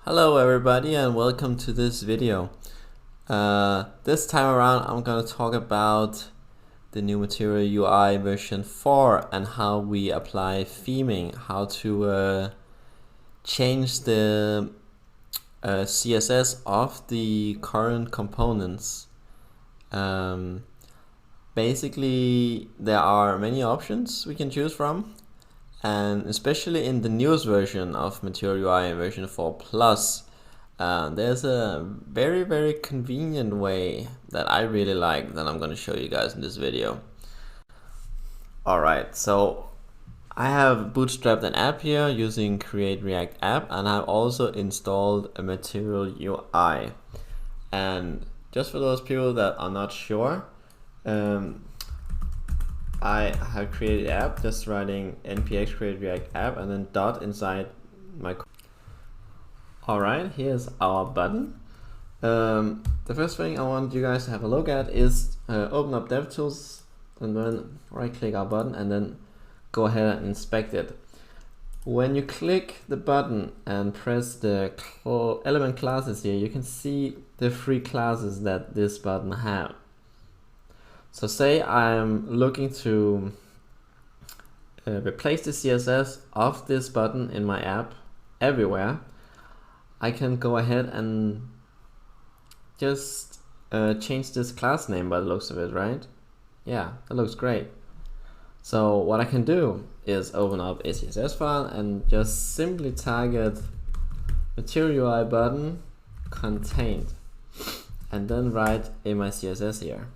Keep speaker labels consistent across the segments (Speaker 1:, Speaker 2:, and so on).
Speaker 1: Hello everybody and welcome to this video. This time around I'm going to talk about the new Material UI version 4 and how we apply theming, how to change the CSS of the current components. Basically there are many options we can choose from, and especially in the newest version of Material UI version 4 Plus, there's a very convenient way that I really like that I'm going to show you guys in this video. Alright, so I have bootstrapped an app here using Create React App, and I've also installed a Material UI. And just for those people that are not sure, I have created an app, just writing npx create react app and then dot inside my. Alright, here's our button. The first thing I want you guys to have a look at is open up DevTools and then right click our button and then go ahead and inspect it. When you click the button and press the element classes here, you can see the three classes that this button has. So say I'm looking to replace the CSS of this button in my app everywhere, I can go ahead and just change this class name by the looks of it, right? Yeah, that looks great. So what I can do is open up a CSS file and just simply target Material UI button contained and then write in my CSS here.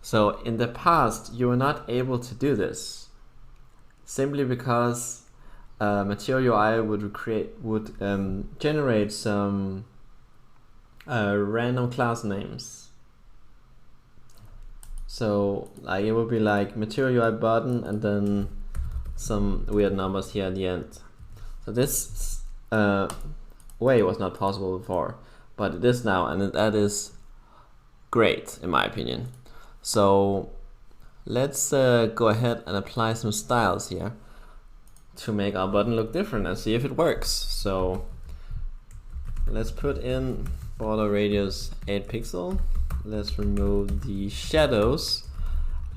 Speaker 1: So in the past you were not able to do this simply because Material UI would generate some random class names. So like it would be like Material UI button and then some weird numbers here at the end. So this way was not possible before, but it is now, and that is great in my opinion. So let's go ahead and apply some styles here to make our button look different and see if it works. So let's put in border radius 8 pixel. Let's remove the shadows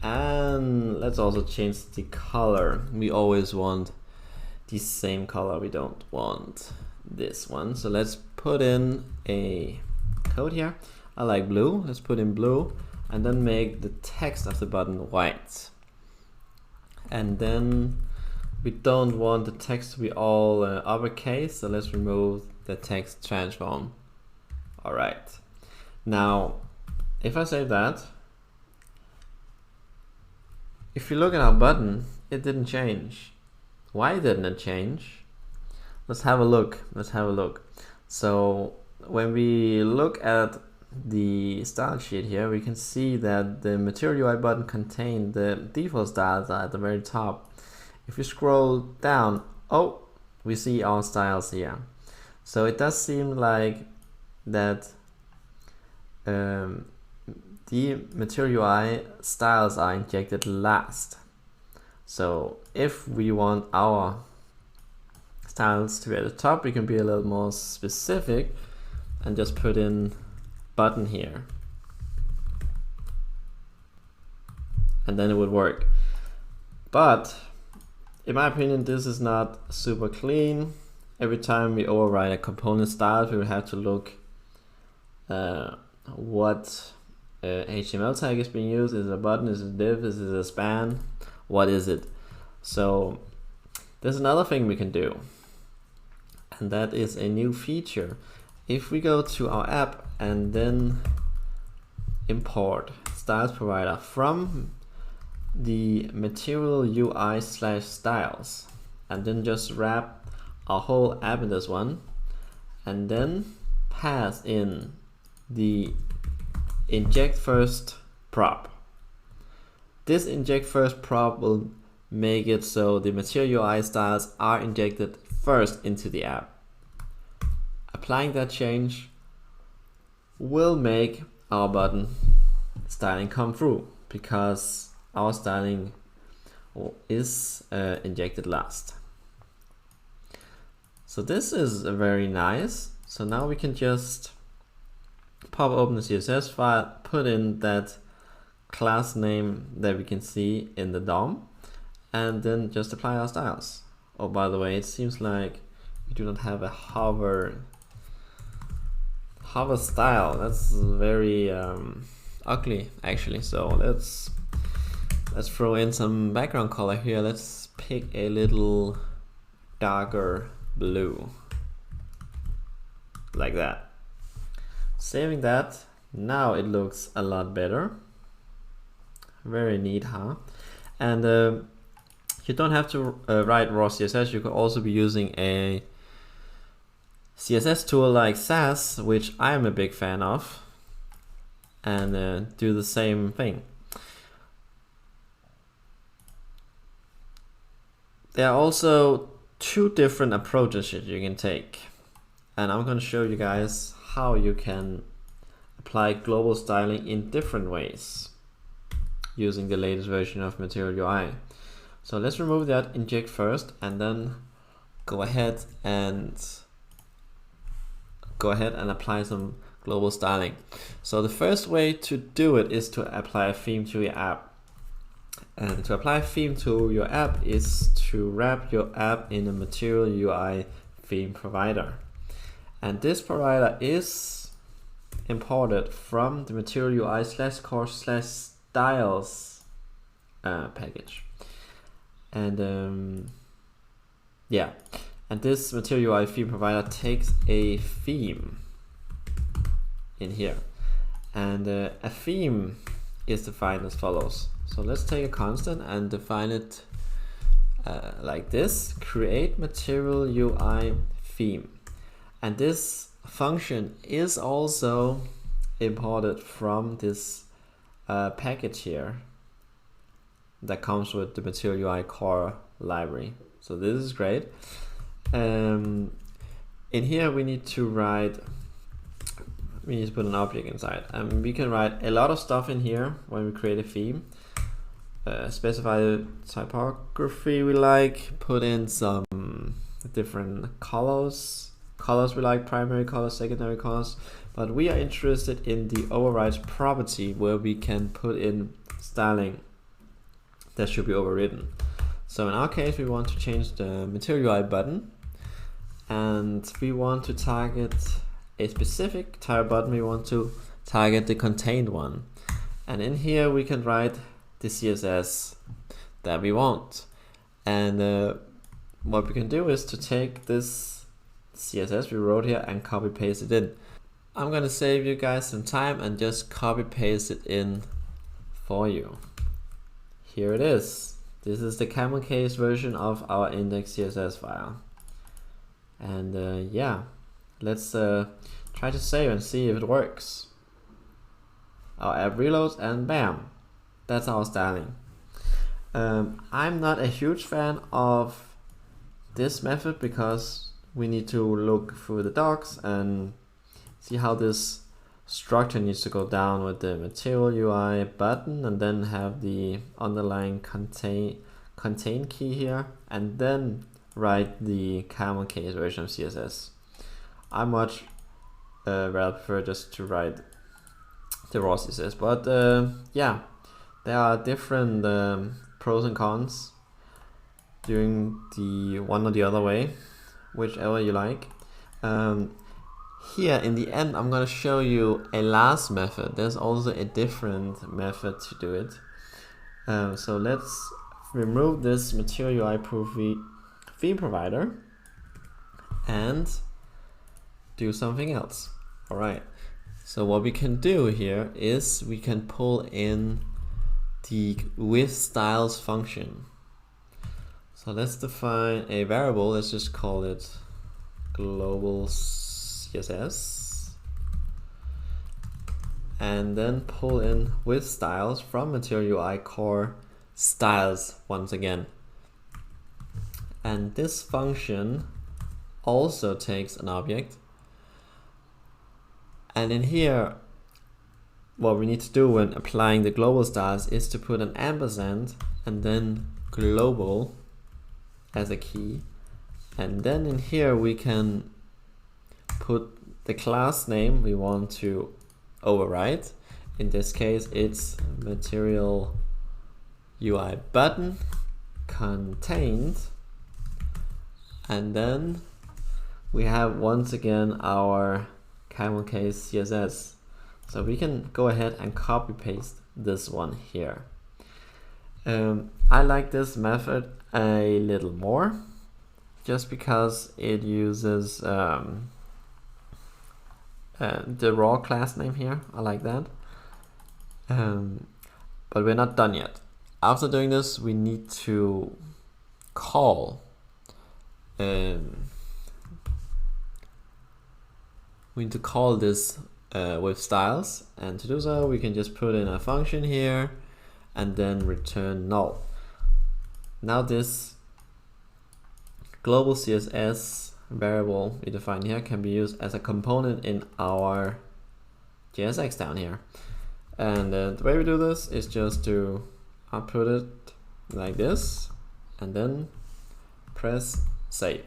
Speaker 1: and let's also change the color. We always want the same color, we don't want this one. So let's put in a code here. I like blue, let's put in blue. And then make the text of the button white. And then we don't want the text to be all uppercase, so let's remove the text transform. Alright. Now, if I save that, if you look at our button, it didn't change. Why didn't it change? Let's have a look. So when we look at the style sheet here, we can see that the Material UI button contained the default styles are at the very top. If you scroll down, oh, we see our styles here. So it does seem like that the Material UI styles are injected last. So if we want our styles to be at the top, we can be a little more specific and just put in button here, and then it would work. But in my opinion, this is not super clean. Every time we override a component style, we will have to look what HTML tag is being used. Is it a button? Is it a div? Is it a span? What is it? So there's another thing we can do, and that is a new feature. If we go to our app and then import styles provider from the Material UI /styles, and then just wrap our whole app in this one, and then pass in the inject first prop. This inject first prop will make it so the Material UI styles are injected first into the app. Applying that change will make our button styling come through because our styling is injected last. So this is very nice. So now we can just pop open the CSS file, put in that class name that we can see in the DOM, and then just apply our styles. Oh, by the way, it seems like we do not have a hover style. That's very ugly actually. So let's throw in some background color here. Let's pick a little darker blue, like that. Saving that. Now it looks a lot better. Very neat, huh? And you don't have to write raw CSS. You could also be using a CSS tool like Sass, which I am a big fan of, and do the same thing. There are also two different approaches that you can take, and I'm going to show you guys how you can apply global styling in different ways using the latest version of Material UI. So let's remove that inject first, and then go ahead and apply some global styling. So the first way to do it is to apply a theme to your app. And to apply a theme to your app is to wrap your app in a Material UI theme provider. And this provider is imported from the Material UI /core/styles package. And yeah, and this Material UI theme provider takes a theme in here, and a theme is defined as follows. So let's take a constant and define it like this: create Material UI theme. And this function is also imported from this package here that comes with the Material UI core library. So this is great. In here we need to put an object inside, and we can write a lot of stuff in here when we create a theme. Specify the typography we like, put in some different colors we like, primary colors, secondary colors, but we are interested in the overwrite property where we can put in styling that should be overridden. So in our case, we want to change the Material UI button, and we want to target a specific type button. We want to target the contained one, and in here we can write the CSS that we want. And what we can do is to take this CSS we wrote here and copy paste it in. I'm gonna save you guys some time and just copy paste it in for you. Here it is. This is the camel case version of our index CSS file. And yeah, let's try to save and see if it works. Our app reloads, and bam, that's our styling. I'm not a huge fan of this method because we need to look through the docs and see how this structure needs to go down with the Material UI button, and then have the underlying contain key here, and then write the camel case version of CSS. I much rather prefer just to write the raw CSS, but yeah, there are different pros and cons doing the one or the other way, whichever you like. Here in the end, I'm going to show you a last method. There's also a different method to do it. So let's remove this Material UI theme provider and do something else. All right. So what we can do here is we can pull in the with styles function. So let's define a variable. Let's just call it global CSS, and then pull in with styles from Material UI core styles once again. And this function also takes an object, and in here what we need to do when applying the global styles is to put an ampersand and then global as a key, And then in here we can put the class name we want to overwrite. In this case it's material UI button contained, and then we have once again our camel case CSS. So we can go ahead and copy paste this one here. I like this method a little more just because it uses the raw class name here. I like that. But we're not done yet. After doing this, we need to call this with styles, and to do so we can just put in a function here and then return null. Now this global CSS variable we define here can be used as a component in our JSX down here. And the way we do this is just to output it like this and then press save.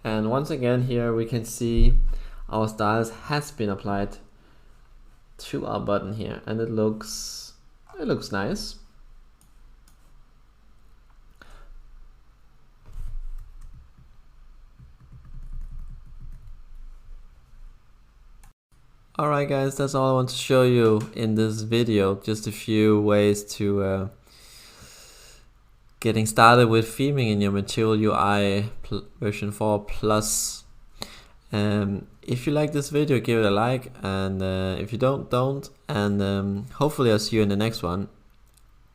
Speaker 1: And once again here we can see our styles has been applied to our button here, and it looks nice. Alright guys, that's all I want to show you in this video. Just a few ways to getting started with theming in your Material UI version 4 plus. If you like this video, give it a like, and if you don't, and hopefully I'll see you in the next one.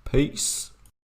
Speaker 1: Peace.